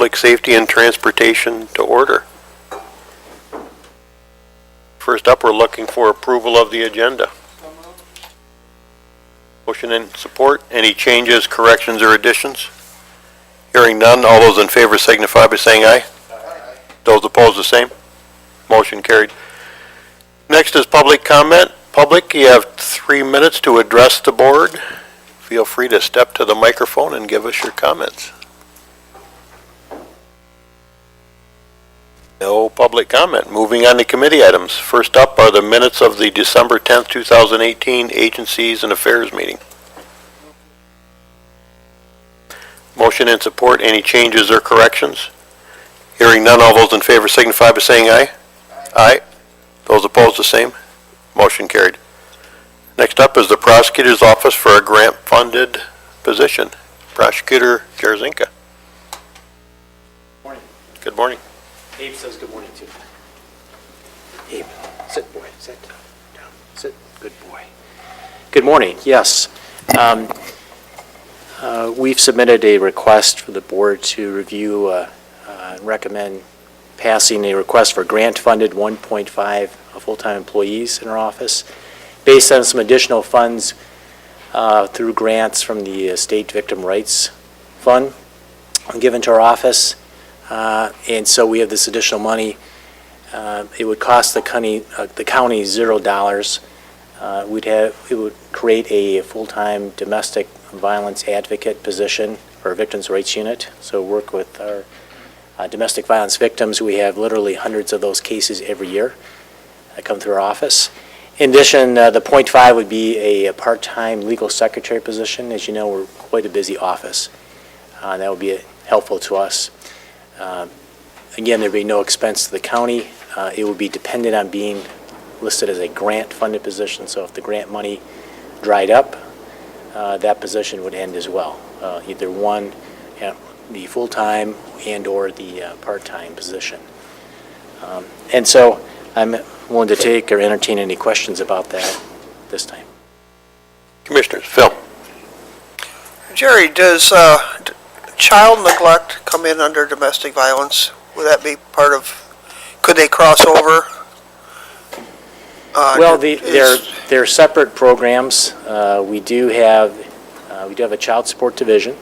Public Safety and Transportation to order. First up, we're looking for approval of the agenda. Motion and support. Any changes, corrections, or additions? Hearing none, all those in favor signify by saying aye. Aye. Those opposed, the same. Motion carried. Next is public comment. Public, you have 3 minutes to address the board. Feel free to step to the microphone and give us your comments. No public comment. Moving on to committee items. First up are the minutes of the December 10th, 2018 Agencies and Affairs meeting. Motion and support. Any changes or corrections? Hearing none, all those in favor signify by saying aye. Aye. Those opposed, the same. Motion carried. Next up is the prosecutor's office for a grant-funded position. Prosecutor Jarzinka. Morning. Good morning. Abe says good morning too. Abe, sit, boy. Sit down. Sit. Good boy. Good morning. Yes. We've submitted a request for the board to review and recommend passing a request for grant-funded 1.5 full-time employees in our office based on some additional funds through grants from the State Victim Rights Fund given to our office. And so we have this additional money. It would cost the county $0. It would create a full-time domestic violence advocate position for our victims' rights unit. So work with our domestic violence victims. We have literally hundreds of those cases every year that come through our office. In addition, the 0.5 would be a part-time legal secretary position. As you know, we're quite a busy office. That would be helpful to us. Again, there'd be no expense to the county. It would be dependent on being listed as a grant-funded position. So if the grant money dried up, that position would end as well. Either one, the full-time and or the part-time position. And so I'm willing to take or entertain any questions about that this time. Commissioners, Phil. Jerry, does child neglect come in under domestic violence? Would that be part of, could they cross over? Well, they're separate programs. We do have a child support division,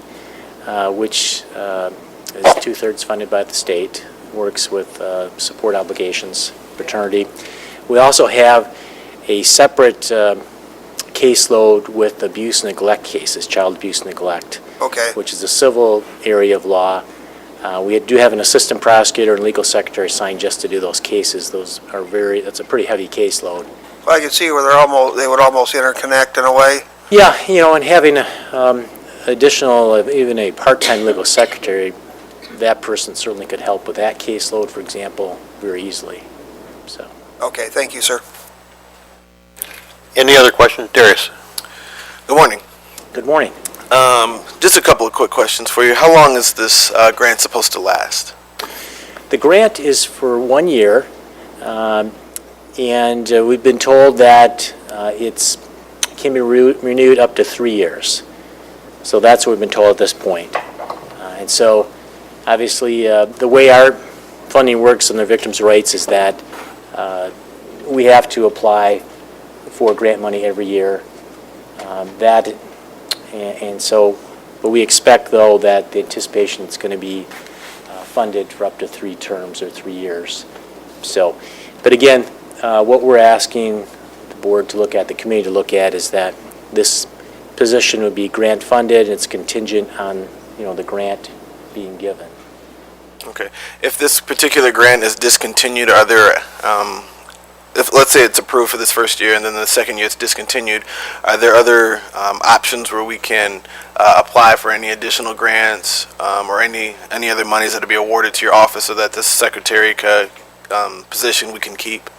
which is 2/3 funded by the state, works with support obligations, fraternity. We also have a separate caseload with abuse and neglect cases, child abuse and neglect, Okay. which is a civil area of law. We do have an assistant prosecutor and legal secretary assigned just to do those cases. That's a pretty heavy caseload. Well, I can see where they would almost interconnect in a way. Yeah, and having additional, even a part-time legal secretary, that person certainly could help with that caseload, for example, very easily. So. Okay, thank you, sir. Any other questions? Darius. Good morning. Good morning. Just a couple of quick questions for you. How long is this grant supposed to last? The grant is for 1 year, and we've been told that it can be renewed up to 3 years. So that's what we've been told at this point. And so, obviously, the way our funding works on the victims' rights is that we have to apply for grant money every year. But we expect, though, that the anticipation is going to be funded for up to 3 terms or 3 years. So, but again, what we're asking the board to look at, the committee to look at, is that this position would be grant funded. And it's contingent on the grant being given. Okay. If this particular grant is discontinued, are there, if let's say it's approved for this first year and then the second year it's discontinued, are there other options where we can apply for any additional grants or any other monies that will be awarded to your office so that this secretary position we can keep?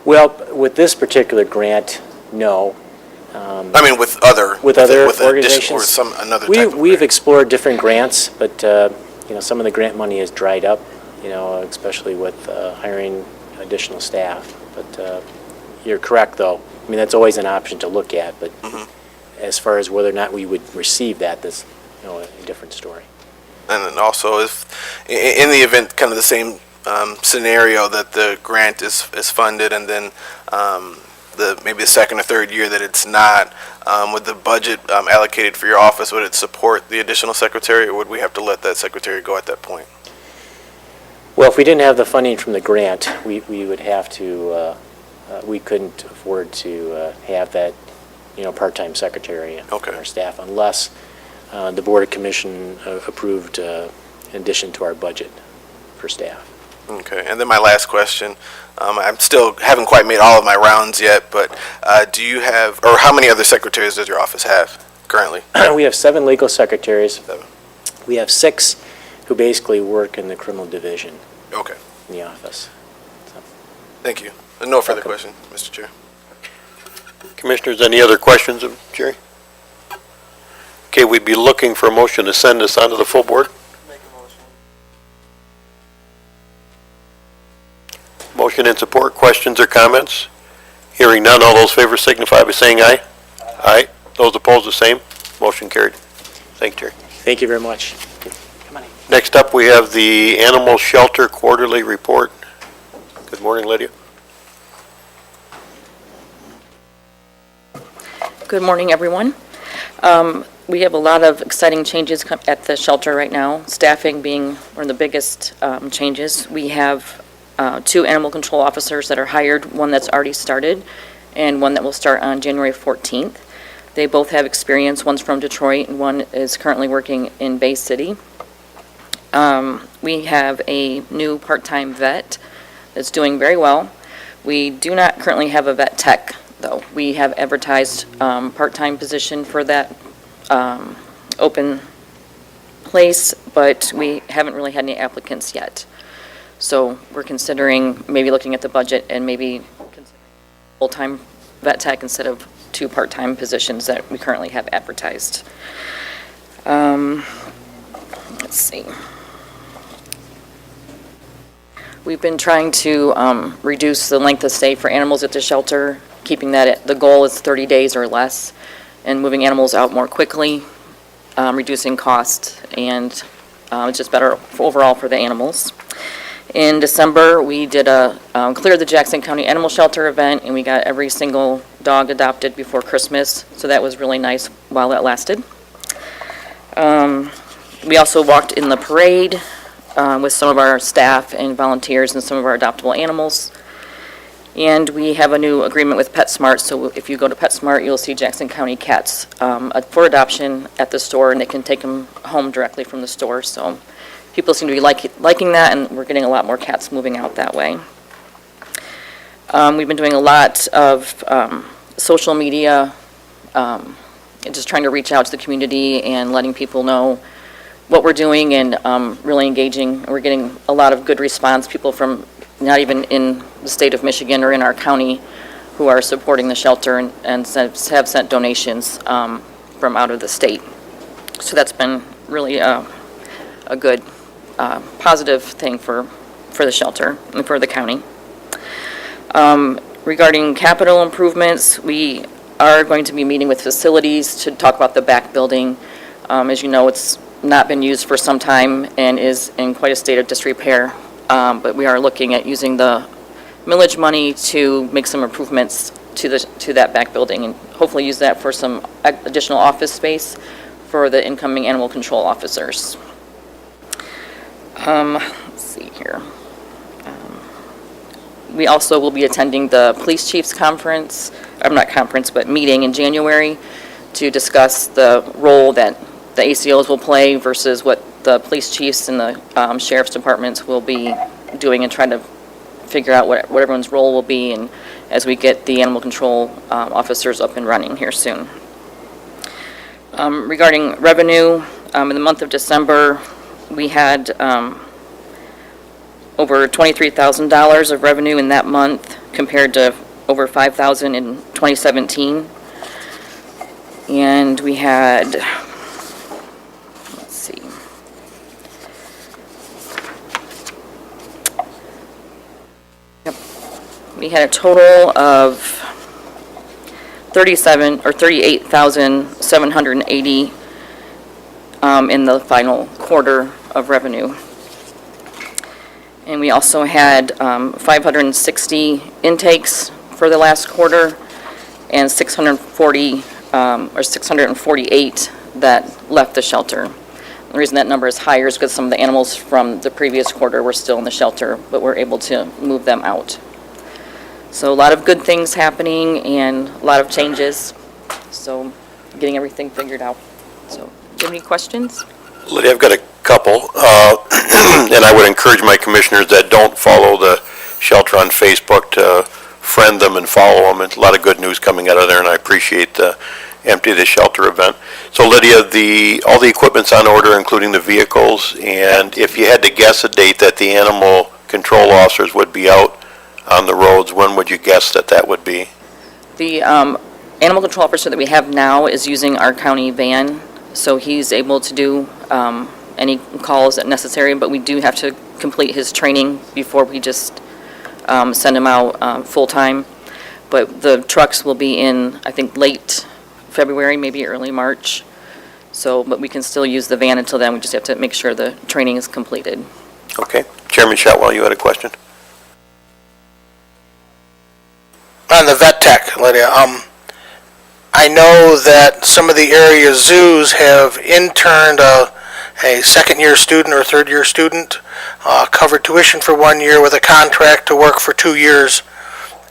Well, with this particular grant, no. I mean, with other organizations, or another type of we've grant. explored different grants, but some of the grant money has dried up. Especially with hiring additional staff. But you're correct, though. I mean, that's always an option to look at. But as far as whether or not we would receive that, that's a different story. And then also, if in the event, kind of the same scenario that the grant is funded, and then maybe the second or third year that it's not, with the budget allocated for your office, would it support the additional secretary, or would we have to let that secretary go at that point? Well, if we didn't have the funding from the grant, we would have to, we couldn't afford to have that, part-time secretary in Okay. our staff unless the Board of Commission approved in addition to our budget for staff. Okay, and then my last question, I'm still, haven't quite made all of my rounds yet, but do you have, or how many other secretaries does your office have currently? We have 7 legal secretaries. 7. We have 6 who basically work in the criminal division Okay, in the office. thank you. No further question, Mr. Chair. Commissioners, any other questions of Jerry? Okay, we'd be looking for a motion to send this on to the full board. Motion and support, questions or comments? Hearing none, all those in favor signify by saying aye. Aye. Those opposed, the same. Motion carried. Thank you, Jerry. Thank you very much. Come on in. Next up, we have the Animal Shelter Quarterly Report. Good morning, Lydia. Good morning, everyone. We have a lot of exciting changes at the shelter right now, staffing being one of the biggest changes. We have 2 animal control officers that are hired, one that's already started and one that will start on January 14th. They both have experience. One's from Detroit and one is currently working in Bay City. We have a new part-time vet that's doing very well. We do not currently have a vet tech, though. We have advertised part-time position for that open place, but we haven't really had any applicants yet. So we're considering maybe looking at the budget and maybe considering full-time vet tech instead of 2 part-time positions that we currently have advertised. Let's see. We've been trying to reduce the length of stay for animals at the shelter, keeping that at, the goal is 30 days or less, and moving animals out more quickly, reducing cost, and it's just better overall for the animals. In December, we did a Clear the Jackson County Animal Shelter event, and we got every single dog adopted before Christmas, so that was really nice while that lasted. We also walked in the parade with some of our staff and volunteers and some of our adoptable animals. And we have a new agreement with PetSmart, so if you go to PetSmart, you'll see Jackson County cats for adoption at the store, and they can take them home directly from the store. So people seem to be liking that, and we're getting a lot more cats moving out that way. We've been doing a lot of social media, just trying to reach out to the community and letting people know what we're doing, and really engaging. We're getting a lot of good response, people from not even in the state of Michigan or in our county who are supporting the shelter and have sent donations from out of the state. So that's been really a good positive thing for the shelter and for the county. Regarding capital improvements, we are going to be meeting with facilities to talk about the back building. As you know, it's not been used for some time and is in quite a state of disrepair. But we are looking at using the millage money to make some improvements to that back building, and hopefully use that for some additional office space for the incoming animal control officers. Let's see here. We also will be attending the police chiefs conference, not conference, but meeting in January to discuss the role that the ACOs will play versus what the police chiefs and the sheriff's departments will be doing, and trying to figure out what everyone's role will be, and as we get the animal control officers up and running here soon. Regarding revenue, in the month of December, we had over $23,000 of revenue in that month compared to over $5,000 in 2017. And we had, let's see, we had a total of 38,780 in the final quarter of revenue. And we also had 560 intakes for the last quarter and 648 that left the shelter. The reason that number is higher is because some of the animals from the previous quarter were still in the shelter, but we're able to move them out. So a lot of good things happening and a lot of changes. So getting everything figured out. So, do you have any questions? Lydia, I've got a couple, and I would encourage my commissioners that don't follow the shelter on Facebook to friend them and follow them. It's a lot of good news coming out of there, and I appreciate the Empty the Shelter event. So Lydia, all the equipment's on order, including the vehicles, and if you had to guess a date that the animal control officers would be out on the roads, when would you guess that would be? The animal control officer that we have now is using our county van, so he's able to do any calls that necessary, but we do have to complete his training before we just send him out full-time. But the trucks will be in, I think, late February, maybe early March. So, but we can still use the van until then. We just have to make sure the training is completed. Okay. Chairman Shotwell, you had a question? On the vet tech, Lydia, I know that some of the area zoos have interned a second-year student or third-year student, covered tuition for 1 year with a contract to work for 2 years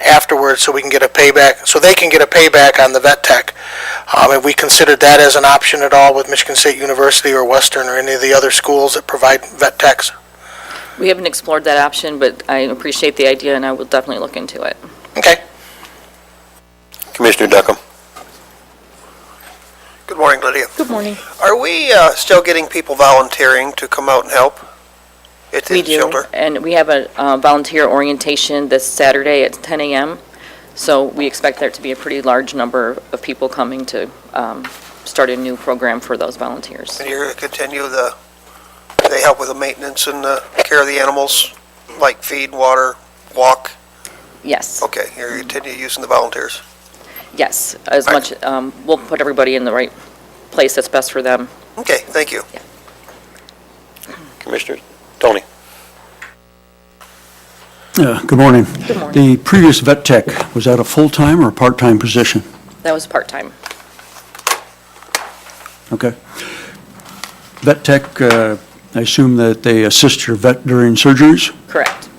afterwards, so we can get a payback, so they can get a payback on the vet tech. Have we considered that as an option at all with Michigan State University or Western or any of the other schools that provide vet techs? We haven't explored that option, but I appreciate the idea, and I will definitely look into it. Okay. Commissioner Duckham. Good morning, Lydia. Good morning. Are we still getting people volunteering to come out and help at the We do, shelter? and we have a volunteer orientation this Saturday at 10 a.m., so we expect there to be a pretty large number of people coming to start a new program for those volunteers. And you're going to continue they help with the maintenance and the care of the animals, like feed, water, walk? Yes, Okay, you're going to continue using the volunteers? yes, as Right. much, we'll put everybody in the right place that's best for them. Okay, thank you. Commissioner Tony. Good morning. Good morning. The previous vet tech, was that a full-time or a part-time position? That was part-time. Okay. Vet tech, I assume that they assist your vet during surgeries? Correct.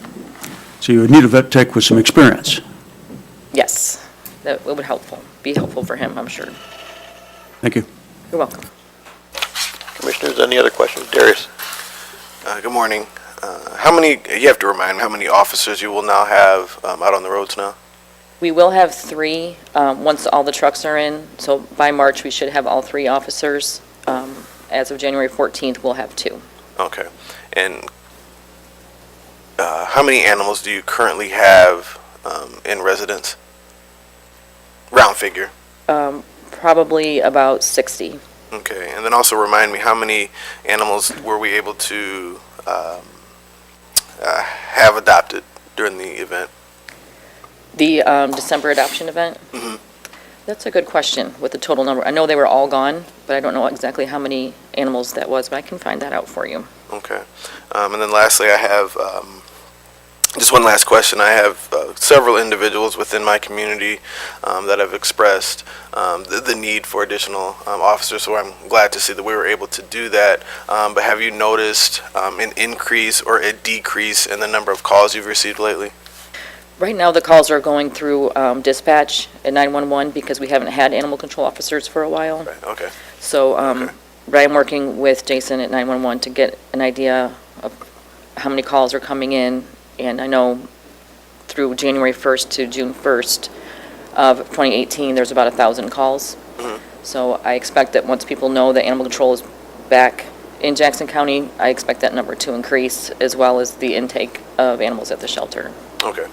So you would need a vet tech with some experience? Yes, that would be helpful for him, I'm sure. Thank you. You're welcome. Commissioners, any other questions? Darius? Good morning. You have to remind me how many officers you will now have out on the roads now? We will have 3 once all the trucks are in, so by March, we should have all 3 officers. As of January 14th, we'll have 2. Okay. And how many animals do you currently have in residence? Round figure. Probably about 60. Okay. And then also remind me, how many animals were we able to have adopted during the event? The December adoption event? Mhm. That's a good question with the total number. I know they were all gone, but I don't know exactly how many animals that was, but I can find that out for you. Okay. And then lastly, I have just one last question. I have several individuals within my community that have expressed the need for additional officers, so I'm glad to see that we were able to do that. But have you noticed an increase or a decrease in the number of calls you've received lately? Right now, the calls are going through dispatch at 911 because we haven't had animal control officers for a while. Right. Okay. So, Okay. but I'm working with Jason at 911 to get an idea of how many calls are coming in. And I know through January 1st to June 1st of 2018, there's about 1,000 calls. Mhm. So I expect that once people know that animal control is back in Jackson County, I expect that number to increase as well as the intake of animals at the shelter. Okay.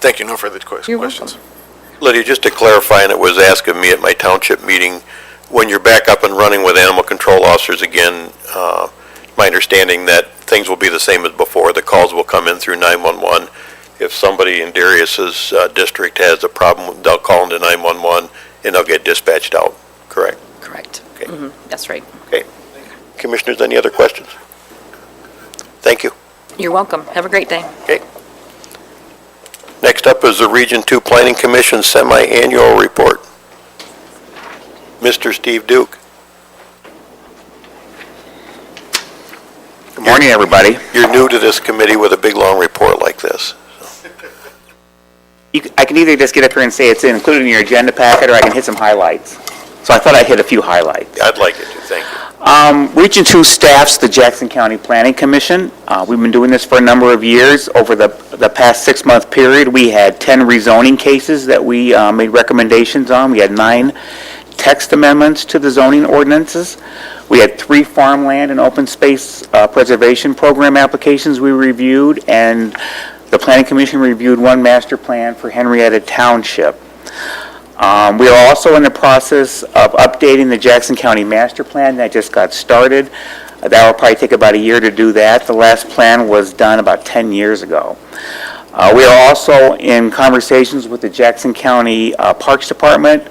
Thank you. No further You're questions. Lydia, just to clarify, and it was asked of me at my township meeting, when you're back up and running with animal control officers again, my understanding that things will be the same as before. The calls will come in through 911. If somebody in Darius's district has a problem, they'll call into 911 and they'll get dispatched out, correct? Correct. Okay. That's right. Commissioners, any other questions? Thank you. You're welcome. Have a great day. Next up is the Region 2 Planning Commission Semi-Annual Report. Mr. Steve Duke. Good morning, everybody. You're new to this committee with a big, long report like this. I can either just get up here and say it's included in your agenda packet, or I can hit some highlights. So I thought I'd hit a few highlights. I'd like it to, thank you. Region 2 staffs the Jackson County Planning Commission. We've been doing this for a number of years. Over the past 6-month period, we had 10 rezoning cases that we made recommendations on. We had 9 text amendments to the zoning ordinances. We had 3 farmland and open space preservation program applications we reviewed, and the Planning Commission reviewed 1 master plan for Henrietta Township. We are also in the process of updating the Jackson County Master Plan that just got started. That will probably take about a year to do that. The last plan was done about 10 years ago. We are also in conversations with the Jackson County Parks Department.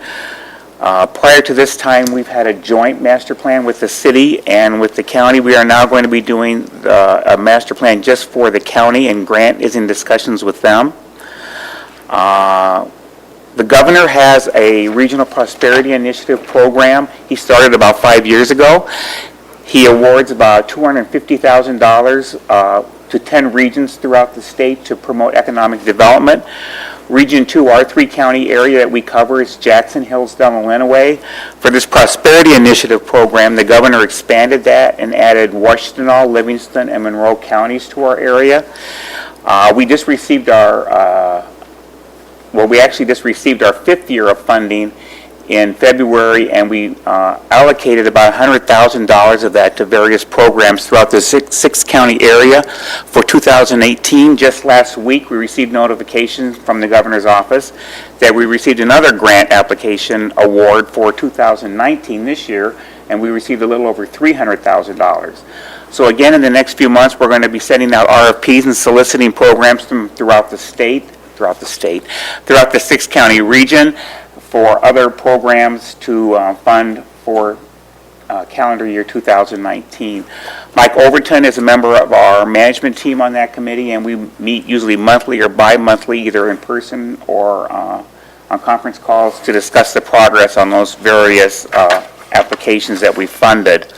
Prior to this time, we've had a joint master plan with the city and with the county. We are now going to be doing a master plan just for the county, and Grant is in discussions with them. The governor has a Regional Prosperity Initiative program. He started about 5 years ago. He awards about $250,000 to 10 regions throughout the state to promote economic development. Region 2, our 3-county area that we cover, is Jackson, Hillsdale, and Lenawee. For this Prosperity Initiative program, the governor expanded that and added Washtenaw, Livingston, and Monroe counties to our area. We just received we actually just received our 5th year of funding in February, and we allocated about $100,000 of that to various programs throughout the 6-county area for 2018. Just last week, we received notification from the governor's office that we received another grant application award for 2019 this year, and we received a little over $300,000. So again, in the next few months, we're going to be sending out RFPs and soliciting programs from throughout the 6-county region for other programs to fund for calendar year 2019. Mike Overton is a member of our management team on that committee, and we meet usually monthly or bi-monthly, either in person or on conference calls, to discuss the progress on those various applications that we funded.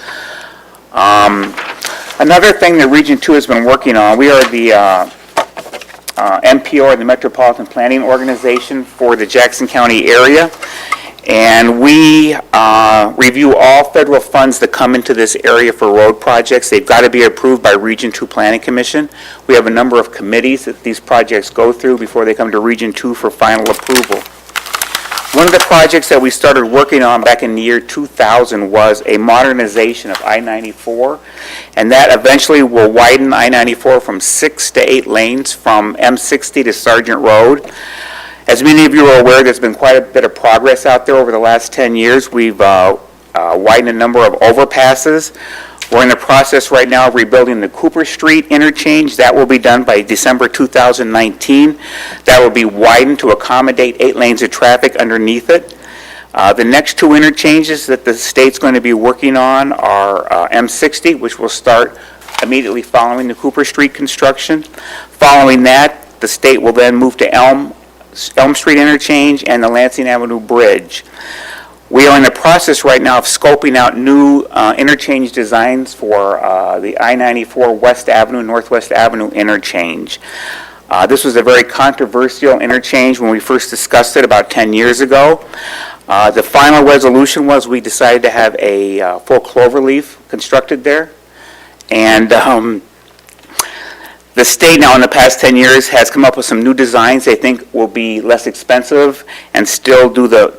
Another thing that Region 2 has been working on, we are the MPO, or the Metropolitan Planning Organization for the Jackson County area, and we review all federal funds that come into this area for road projects. They've got to be approved by Region 2 Planning Commission. We have a number of committees that these projects go through before they come to Region 2 for final approval. One of the projects that we started working on back in the year 2000 was a modernization of I-94, and that eventually will widen I-94 from 6 to 8 lanes from M60 to Sargent Road. As many of you are aware, there's been quite a bit of progress out there over the last 10 years. We've widened a number of overpasses. We're in the process right now of rebuilding the Cooper Street interchange. That will be done by December 2019. That will be widened to accommodate 8 lanes of traffic underneath it. The next 2 interchanges that the state's going to be working on are M60, which will start immediately following the Cooper Street construction. Following that, the state will then move to Elm Street interchange and the Lansing Avenue Bridge. We are in the process right now of scoping out new interchange designs for the I-94 West Avenue, Northwest Avenue interchange. This was a very controversial interchange when we first discussed it about 10 years ago. The final resolution was we decided to have a full cloverleaf constructed there. And the state now in the past 10 years has come up with some new designs they think will be less expensive and still do the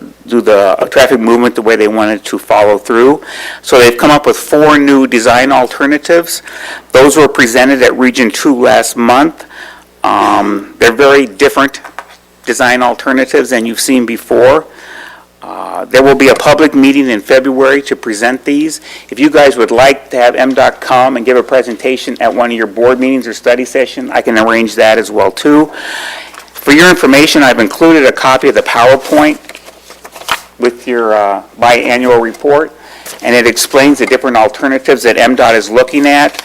traffic movement the way they wanted to follow through. So they've come up with 4 new design alternatives. Those were presented at Region 2 last month. They're very different design alternatives than you've seen before. There will be a public meeting in February to present these. If you guys would like to have MDOT come and give a presentation at one of your board meetings or study session, I can arrange that as well too. For your information, I've included a copy of the PowerPoint with your biannual report. and it explains the different alternatives that MDOT is looking at.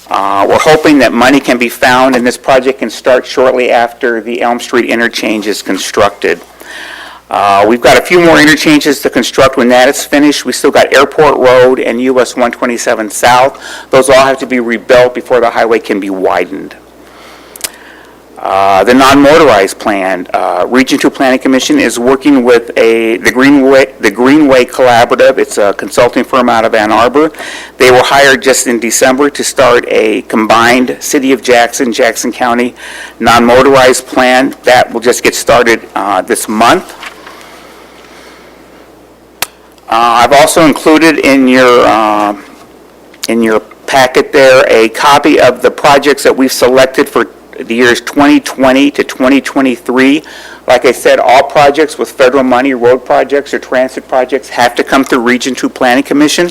We're hoping that money can be found and this project can start shortly after the Elm Street interchange is constructed. We've got a few more interchanges to construct when that is finished. We still got Airport Road and US 127 South. Those all have to be rebuilt before the highway can be widened. The non-motorized plan, Region 2 Planning Commission is working with the Greenway Collaborative. It's a consulting firm out of Ann Arbor. They were hired just in December to start a combined City of Jackson, Jackson County non-motorized plan. That will just get started this month. I've also included in your packet there a copy of the projects that we've selected for the years 2020 to 2023. Like I said, all projects with federal money, road projects or transit projects, have to come through Region 2 Planning Commission.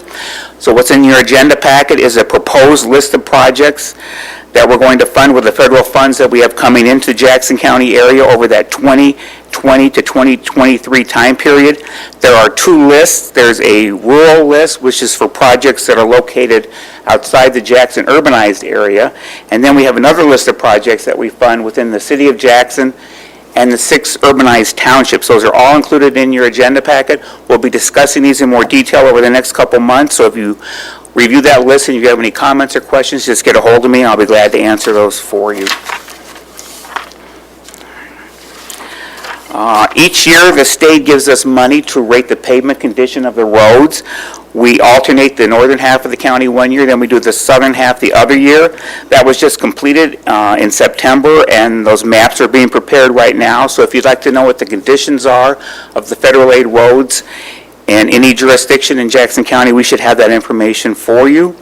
So what's in your agenda packet is a proposed list of projects that we're going to fund with the federal funds that we have coming into the Jackson County area over that 2020 to 2023 time period. There are two lists. There's a rural list, which is for projects that are located outside the Jackson urbanized area. And then we have another list of projects that we fund within the City of Jackson and the 6 urbanized townships. Those are all included in your agenda packet. We'll be discussing these in more detail over the next couple months. So if you review that list and if you have any comments or questions, just get a hold of me and I'll be glad to answer those for you. Each year, the state gives us money to rate the pavement condition of the roads. We alternate the northern half of the county one year, then we do the southern half the other year. That was just completed in September, and those maps are being prepared right now. So if you'd like to know what the conditions are of the federal aid roads in any jurisdiction in Jackson County, we should have that information for you.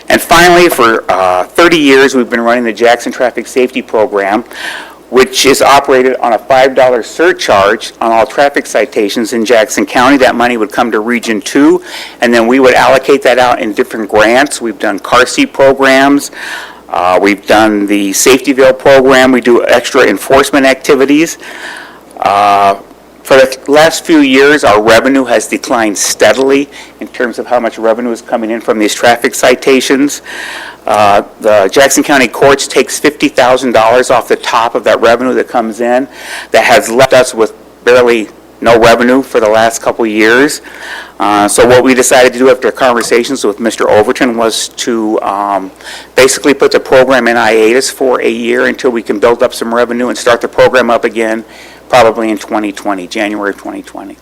And finally, for 30 years, we've been running the Jackson Traffic Safety Program, which is operated on a $5 surcharge on all traffic citations in Jackson County. That money would come to Region 2, and then we would allocate that out in different grants. We've done car seat programs. We've done the Safetyville program. We do extra enforcement activities. For the last few years, our revenue has declined steadily in terms of how much revenue is coming in from these traffic citations. The Jackson County Courts takes $50,000 off the top of that revenue that comes in. That has left us with barely no revenue for the last couple of years. So what we decided to do after conversations with Mr. Overton was to basically put the program in hiatus for a year until we can build up some revenue and start the program up again, probably in 2020, January of 2020.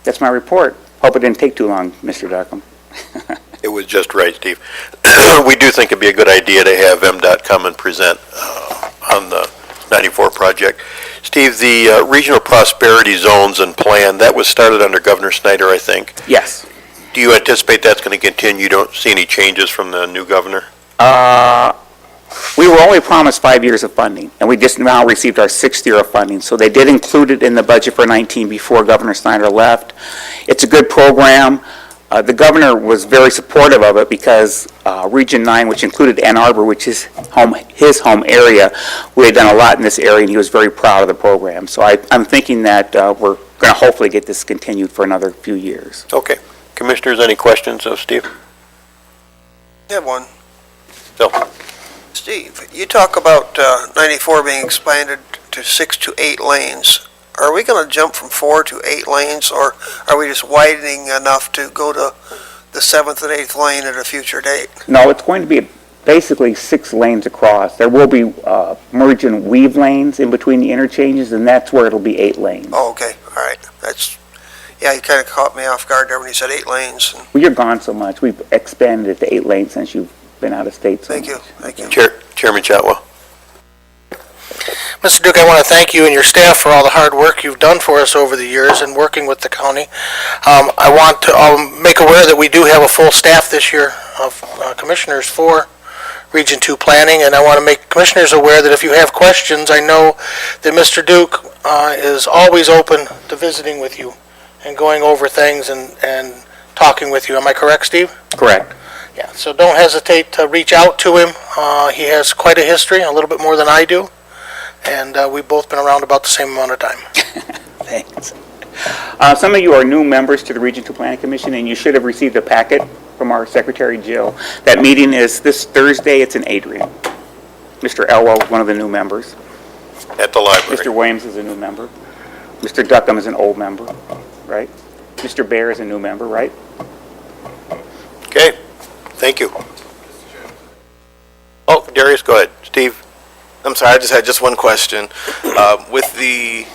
That's my report. Hope it didn't take too long, Mr. Duckham. It was just right, Steve. We do think it'd be a good idea to have MDOT come and present on the 94 project. Steve, the regional prosperity zones and plan, that was started under Governor Snyder, I think. Yes. Do you anticipate that's going to continue? You don't see any changes from the new governor? We were only promised 5 years of funding, and we just now received our 6th year of funding. So they did include it in the budget for 19 before Governor Snyder left. It's a good program. The governor was very supportive of it because Region 9, which included Ann Arbor, which is his home area, we had done a lot in this area, and he was very proud of the program. So I'm thinking that we're going to hopefully get this continued for another few years. Okay. Commissioners, any questions of Steve? I have one. Phil? Steve, you talk about 94 being expanded to 6 to 8 lanes. Are we going to jump from 4 to 8 lanes, or are we just widening enough to go to the 7th and 8th lane at a future date? No, it's going to be basically 6 lanes across. There will be merge and weave lanes in between the interchanges, and that's where it'll be 8 lanes. Oh, okay, all right. Yeah, you kind of caught me off guard there when you said 8 lanes. Well, you're gone so much. We've expanded it to 8 lanes since you've been out of state so much. Thank you. Chairman Chatwell? Mr. Duke, I want to thank you and your staff for all the hard work you've done for us over the years in working with the county. I want to make aware that we do have a full staff this year of commissioners for Region 2 Planning, and I want to make commissioners aware that if you have questions, I know that Mr. Duke is always open to visiting with you and going over things and talking with you. Am I correct, Steve? Correct. Yeah, so don't hesitate to reach out to him. He has quite a history, a little bit more than I do, and we've both been around about the same amount of time. Thanks. Some of you are new members to the Region 2 Planning Commission, and you should have received a packet from our Secretary Jill. That meeting is this Thursday. It's in Adrian. Mr. Elwell is one of the new members. At the library. Mr. Williams is a new member. Mr. Duckham is an old member, right? Mr. Bear is a new member, right? Okay, thank you. Oh, Darius, go ahead. Steve? I'm sorry, I just had one question. With the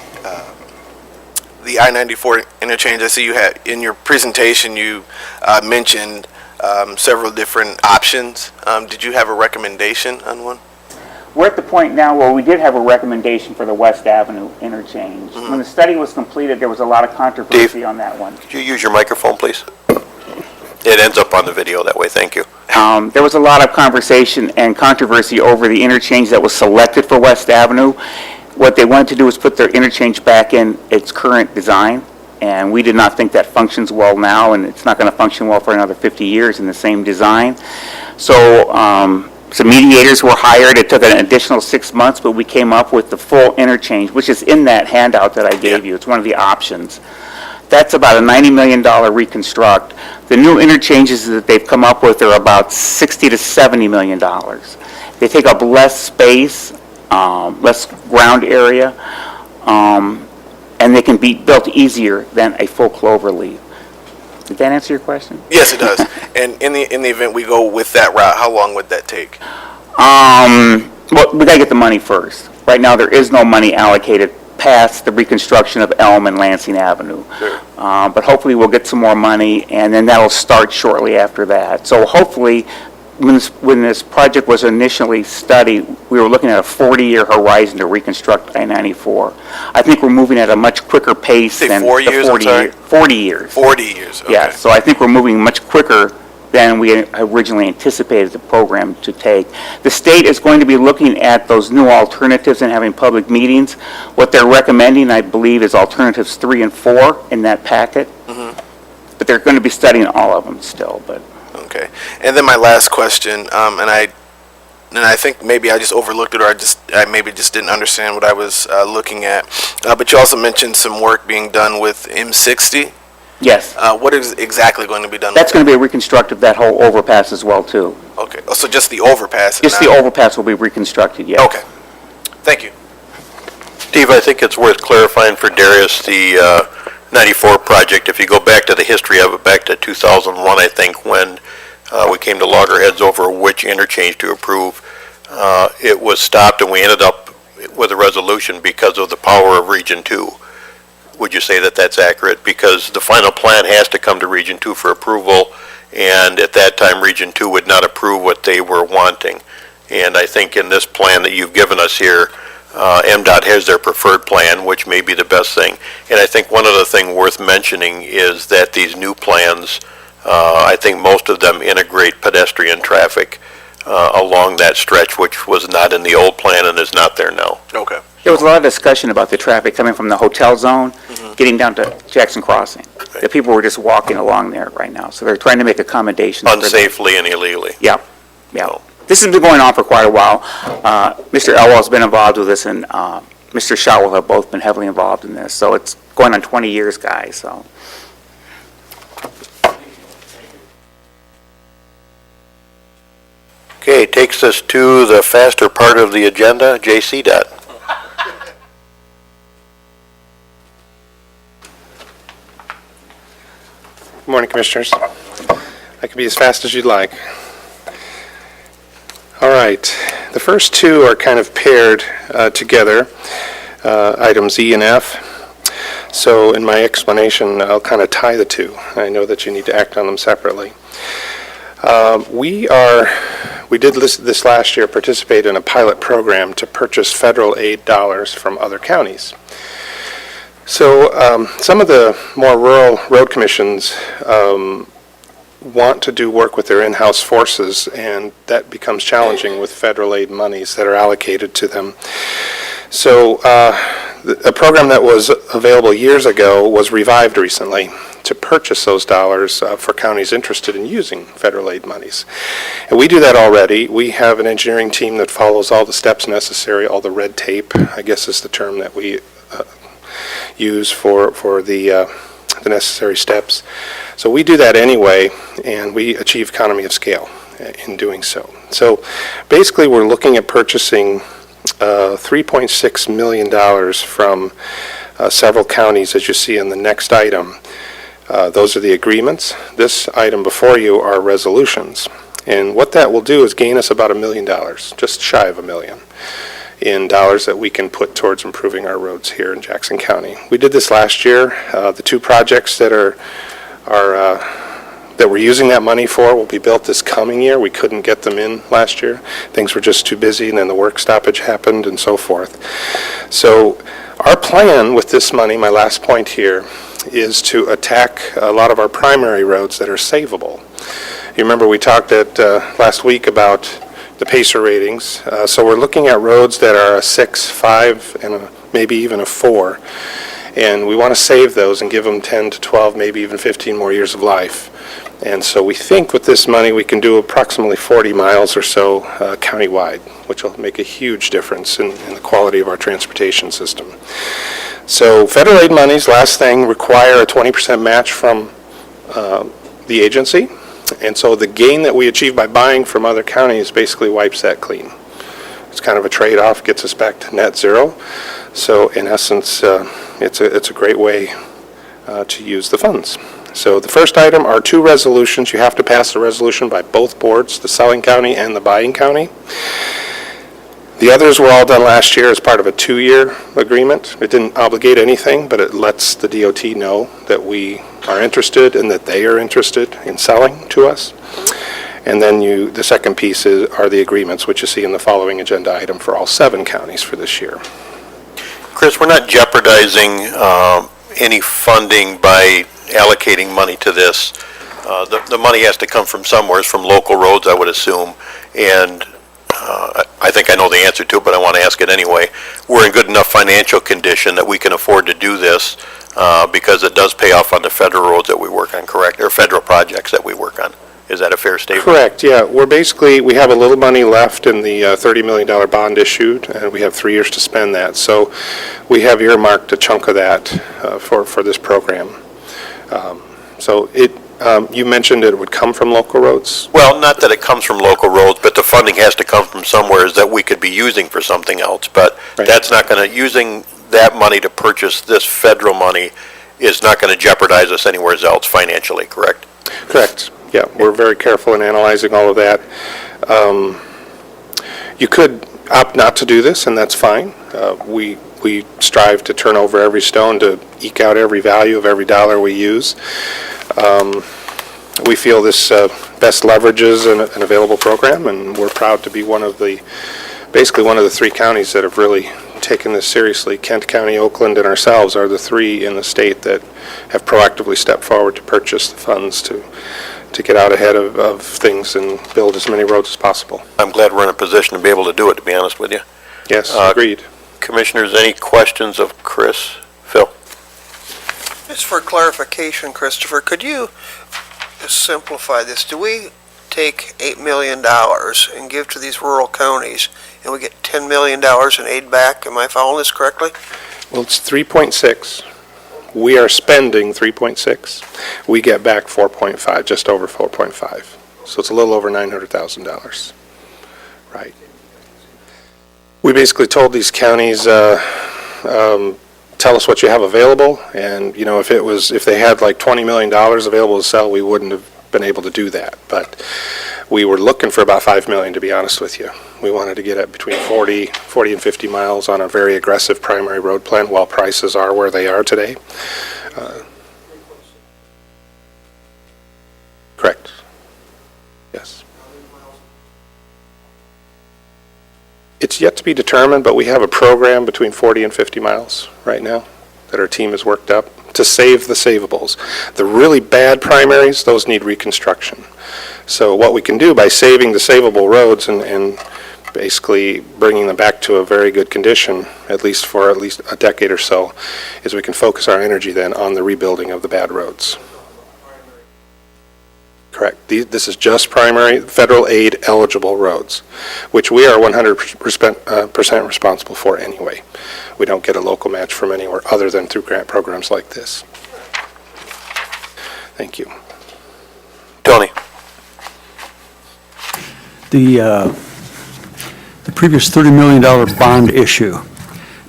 I-94 interchange, I see you had, in your presentation, you mentioned several different options. Did you have a recommendation on one? We're at the point now where we did have a recommendation for the West Avenue interchange. When the study was completed, there was a lot of controversy on that one. Could you use your microphone, please? It ends up on the video that way, thank you. There was a lot of conversation and controversy over the interchange that was selected for West Avenue. What they wanted to do was put their interchange back in its current design, and we did not think that functions well now, and it's not going to function well for another 50 years in the same design. So some mediators were hired. It took an additional 6 months, but we came up with the full interchange, which is in that handout that I gave you. It's one of the options. That's about a $90 million reconstruct. The new interchanges that they've come up with are about $60 to $70 million. They take up less space, less ground area, and they can be built easier than a full clover leaf. Did that answer your question? Yes, it does. And in the event we go with that route, how long would that take? Well, we gotta get the money first. Right now, there is no money allocated past the reconstruction of Elm and Lansing Avenue. Sure. But hopefully we'll get some more money, and then that'll start shortly after that. So hopefully, when this project was initially studied, we were looking at a 40-year horizon to reconstruct I-94. I think we're moving at a much quicker pace Say than 4 the years, 40 I'm sorry? years. 40 years. 40 years, okay. Yeah, so I think we're moving much quicker than we originally anticipated the program to take. The state is going to be looking at those new alternatives and having public meetings. What they're recommending, I believe, is alternatives 3 and 4 in that packet. But they're going to be studying all of them still, but. Okay. And then my last question, and I think maybe I just overlooked it, or I maybe just didn't understand what I was looking at. But you also mentioned some work being done with M60. Yes. What is exactly going to be done? That's with going to be a reconstruct of that whole overpass as well, too. that? Okay. Oh, so just the overpass? and Just the not- overpass will be reconstructed, yes. Okay. Thank you. Steve, I think it's worth clarifying for Darius, the 94 project, if you go back to the history of it, back to 2001, I think, when we came to loggerheads over which interchange to approve, it was stopped and we ended up with a resolution because of the power of Region 2. Would you say that that's accurate? Because the final plan has to come to Region 2 for approval, and at that time, Region 2 would not approve what they were wanting. And I think in this plan that you've given us here, MDOT has their preferred plan, which may be the best thing. And I think one other thing worth mentioning is that these new plans, I think most of them integrate pedestrian traffic along that stretch, which was not in the old plan and is not there now. Okay. There was a lot of discussion about the traffic coming from the hotel zone, getting down to Jackson Crossing. The people were just walking along there right now, so they're trying to make accommodations for them. Unsafely and illegally. Yeah, yeah. This has been going on for quite a while. Mr. Elwell's been involved with this, and Mr. Showell have both been heavily involved in this. So it's going on 20 years, guys, so. Okay, takes us to the faster part of the agenda, J.C. Dot. Good morning, Commissioners. I can be as fast as you'd like. All right, the first two are kind of paired together, items E and F. So in my explanation, I'll kind of tie the two. I know that you need to act on them separately. We did this last year, participate in a pilot program to purchase federal aid dollars from other counties. So some of the more rural road commissions want to do work with their in-house forces, and that becomes challenging with federal aid monies that are allocated to them. So a program that was available years ago was revived recently to purchase those dollars for counties interested in using federal aid monies. And we do that already. We have an engineering team that follows all the steps necessary, all the red tape, I guess is the term that we use for the necessary steps. So we do that anyway, and we achieve economy of scale in doing so. So basically, we're looking at purchasing $3.6 million from several counties, as you see in the next item. Those are the agreements. This item before you are resolutions. And what that will do is gain us about $1 million, just shy of $1 million, in dollars that we can put towards improving our roads here in Jackson County. We did this last year. The two projects that we're using that money for will be built this coming year. We couldn't get them in last year. Things were just too busy, and then the work stoppage happened and so forth. So our plan with this money, my last point here, is to attack a lot of our primary roads that are savable. You remember we talked last week about the PACER ratings. So we're looking at roads that are a 6, 5, and maybe even a 4. And we want to save those and give them 10 to 12, maybe even 15 more years of life. And so we think with this money we can do approximately 40 miles or so countywide, which will make a huge difference in the quality of our transportation system. So federal aid monies, last thing, require a 20% match from the agency. And so the gain that we achieve by buying from other counties basically wipes that clean. It's kind of a trade-off, gets us back to net zero. So in essence, it's a great way to use the funds. So the first item are two resolutions. You have to pass the resolution by both boards, the selling county and the buying county. The others were all done last year as part of a 2-year agreement. It didn't obligate anything, but it lets the DOT know that we are interested and that they are interested in selling to us. And then the second piece are the agreements, which you see in the following agenda item for all 7 counties for this year. Chris, we're not jeopardizing any funding by allocating money to this. The money has to come from somewhere, it's from local roads, I would assume, and I think I know the answer to it, but I want to ask it anyway. We're in good enough financial condition that we can afford to do this because it does pay off on the federal roads that we work on, correct? Or federal projects that we work on. Is that a fair statement? Correct, yeah. We have a little money left in the $30 million bond issued, and we have 3 years to spend that. So we have earmarked a chunk of that for this program. You mentioned it would come from local roads? Well, not that it comes from local roads, but the funding has to come from somewhere that we could be using for something else. But Right. That's not going to, using that money to purchase this federal money is not going to jeopardize us anywhere else financially, correct? Correct, yeah. We're very careful in analyzing all of that. You could opt not to do this, and that's fine. We strive to turn over every stone to eke out every value of every dollar we use. We feel this best leverages an available program, and we're proud to be basically one of the 3 counties that have really taken this seriously. Kent County, Oakland, and ourselves are the 3 in the state that have proactively stepped forward to purchase the funds to get out ahead of things and build as many roads as possible. I'm glad we're in a position to be able to do it, to be honest with you. Yes, agreed. Commissioners, any questions of Chris? Phil? Just for clarification, Christopher, could you just simplify this? Do we take $8 million and give to these rural counties, and we get $10 million in aid back? Am I following this correctly? Well, it's 3.6. We are spending 3.6. We get back 4.5, just over 4.5. So it's a little over $900,000. Right. We basically told these counties, tell us what you have available, and if they had like $20 million available to sell, we wouldn't have been able to do that. But we were looking for about $5 million, to be honest with you. We wanted to get at between 40 and 50 miles on a very aggressive primary road plan while prices are where they are today. Correct. Yes. It's yet to be determined, but we have a program between 40 and 50 miles right now that our team has worked up to save the savables. The really bad primaries, those need reconstruction. So what we can do by saving the savable roads and basically bringing them back to a very good condition, at least for a decade or so, is we can focus our energy then on the rebuilding of the bad roads. Correct. This is just primary federal aid eligible roads, which we are 100% responsible for anyway. We don't get a local match from anywhere other than through grant programs like this. Thank you. Tony? The previous $30 million bond issue,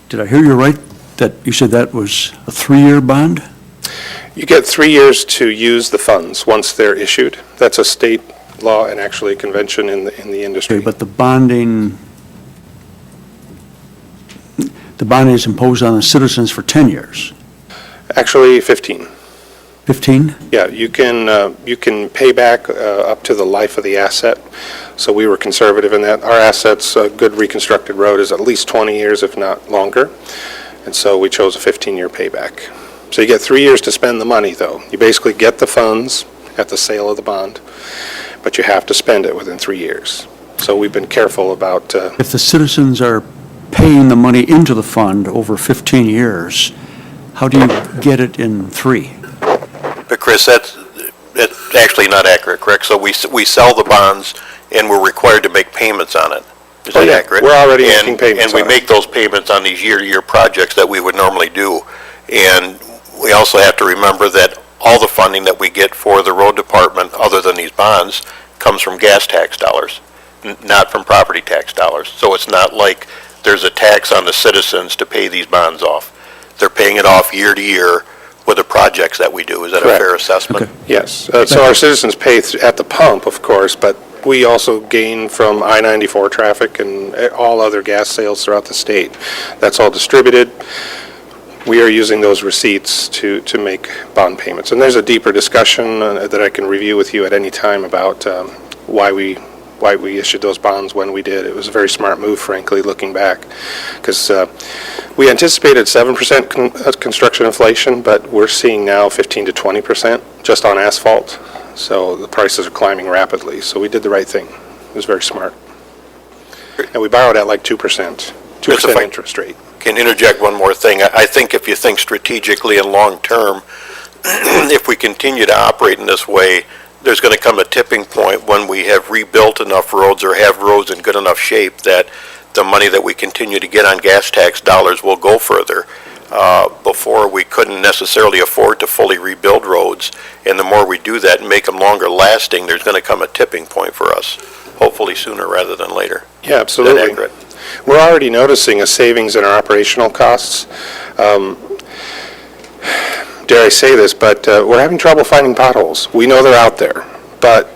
did I hear you right, that you said that was a 3-year bond? You get 3 years to use the funds once they're issued. That's a state law and actually a convention in the industry. Okay, but the bonding is imposed on the citizens for 10 years. Actually, 15. 15? Yeah, you can pay back up to the life of the asset. So we were conservative in that. Our assets, a good reconstructed road is at least 20 years, if not longer. And so we chose a 15-year payback. So you get 3 years to spend the money, though. You basically get the funds at the sale of the bond, but you have to spend it within 3 years. So we've been careful about, If the citizens are paying the money into the fund over 15 years, how do you get it in 3? But Chris, that's actually not accurate, correct? So we sell the bonds and we're required to make payments on it. Is that accurate? We're already making payments And we on it. make those payments on these year-to-year projects that we would normally do. And we also have to remember that all the funding that we get for the road department, other than these bonds, comes from gas tax dollars, not from property tax dollars. So it's not like there's a tax on the citizens to pay these bonds off. They're paying it off year to year with the projects that we do. Is that a Correct. fair assessment? Okay. yes. So our citizens pay at the pump, of course, but we also gain from I-94 traffic and all other gas sales throughout the state. That's all distributed. We are using those receipts to make bond payments. And there's a deeper discussion that I can review with you at any time about why we issued those bonds when we did. It was a very smart move, frankly, looking back, because we anticipated 7% construction inflation, but we're seeing now 15 to 20% just on asphalt. So the prices are climbing rapidly. So we did the right thing. It was very smart. And we borrowed at like 2%, 2% interest rate. Can interject one more thing. I think if you think strategically and long-term, if we continue to operate in this way, there's going to come a tipping point when we have rebuilt enough roads or have roads in good enough shape that the money that we continue to get on gas tax dollars will go further. Before, we couldn't necessarily afford to fully rebuild roads, and the more we do that and make them longer lasting, there's going to come a tipping point for us, hopefully sooner rather than later. Yeah, absolutely. Is that accurate? We're already noticing a savings in our operational costs. Dare I say this, but we're having trouble finding potholes. We know they're out there, but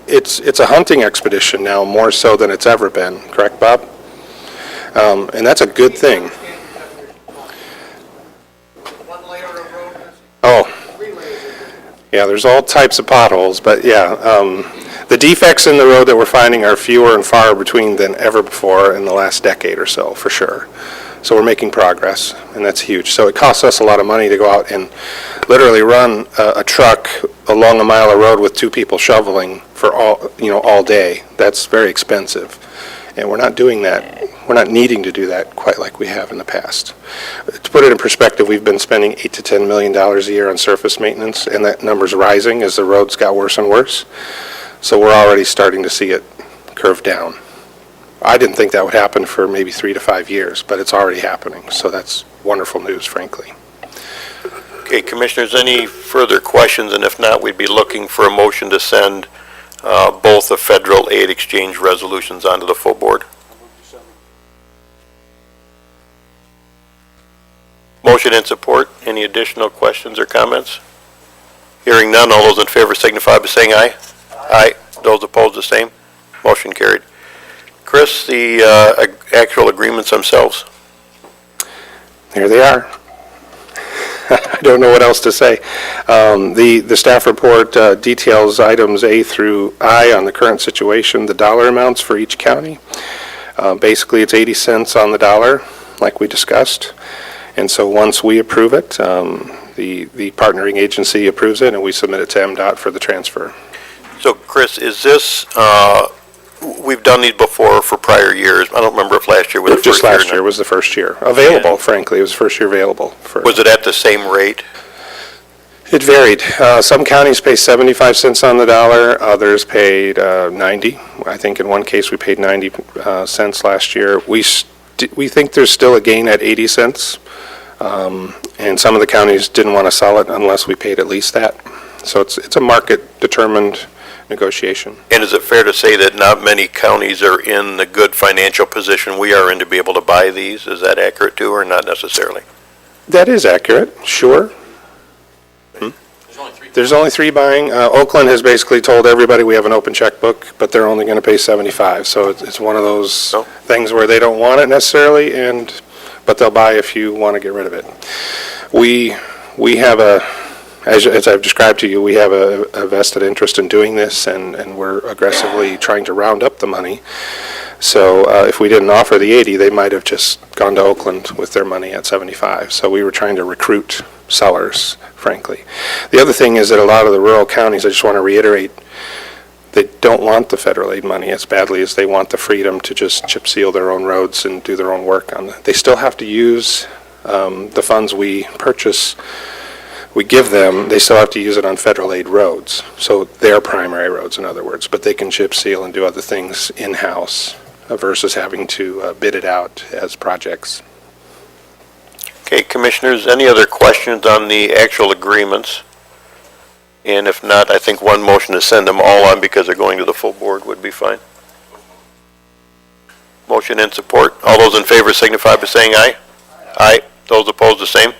it's a hunting expedition now more so than it's ever been. Correct, Bob? And that's a good thing. Oh, yeah, there's all types of potholes, but yeah, the defects in the road that we're finding are fewer and far between than ever before in the last decade or so, for sure. So we're making progress, and that's huge. So it costs us a lot of money to go out and literally run a truck along a mile of road with 2 people shoveling for all day. That's very expensive, and we're not doing that. We're not needing to do that quite like we have in the past. To put it in perspective, we've been spending $8 to $10 million a year on surface maintenance, and that number's rising as the roads got worse and worse. So we're already starting to see it curve down. I didn't think that would happen for maybe 3 to 5 years, but it's already happening. So that's wonderful news, frankly. Okay, Commissioners, any further questions? And if not, we'd be looking for a motion to send both the federal aid exchange resolutions onto the full board. Motion and support. Any additional questions or comments? Hearing none, all those in favor signify by saying aye. Aye. Those opposed, the same. Motion carried. Chris, the actual agreements themselves? Here they are. I don't know what else to say. The staff report details items A through I on the current situation, the dollar amounts for each county. Basically, it's 80 cents on the dollar, like we discussed. And so once we approve it, the partnering agency approves it, and we submit it to MDOT for the transfer. So, Chris, is this, we've done these before for prior years. I don't remember if last year was the first year. Just last year was the first year. Available, frankly. It was the first year available. Was it at the same rate? It varied. Some counties pay 75 cents on the dollar, others paid 90. I think in one case we paid 90 cents last year. We we think there's still a gain at 80 cents. And some of the counties didn't want to sell it unless we paid at least that. So it's a market-determined negotiation. And is it fair to say that not many counties are in the good financial position we are in to be able to buy these? Is that accurate too, or not necessarily? That is accurate, sure. There's only three buying. Oakland has basically told everybody we have an open checkbook, but they're only going to pay 75. So it's one of those Oh. things where they don't want it necessarily, but they'll buy if you want to get rid of it. We have as I've described to you, we have a vested interest in doing this, and we're aggressively trying to round up the money. So if we didn't offer the 80, they might have just gone to Oakland with their money at 75. So we were trying to recruit sellers, frankly. The other thing is that a lot of the rural counties, I just want to reiterate, they don't want the federal aid money as badly as they want the freedom to just chip seal their own roads and do their own work on it. They still have to use the funds we purchase, we give them, they still have to use it on federal aid roads. So their primary roads, in other words, but they can chip seal and do other things in-house versus having to bid it out as projects. Okay, Commissioners, any other questions on the actual agreements? And if not, I think one motion to send them all on because they're going to the full board would be fine. Motion and support. All those in favor signify by saying aye. Aye. Those opposed, the same.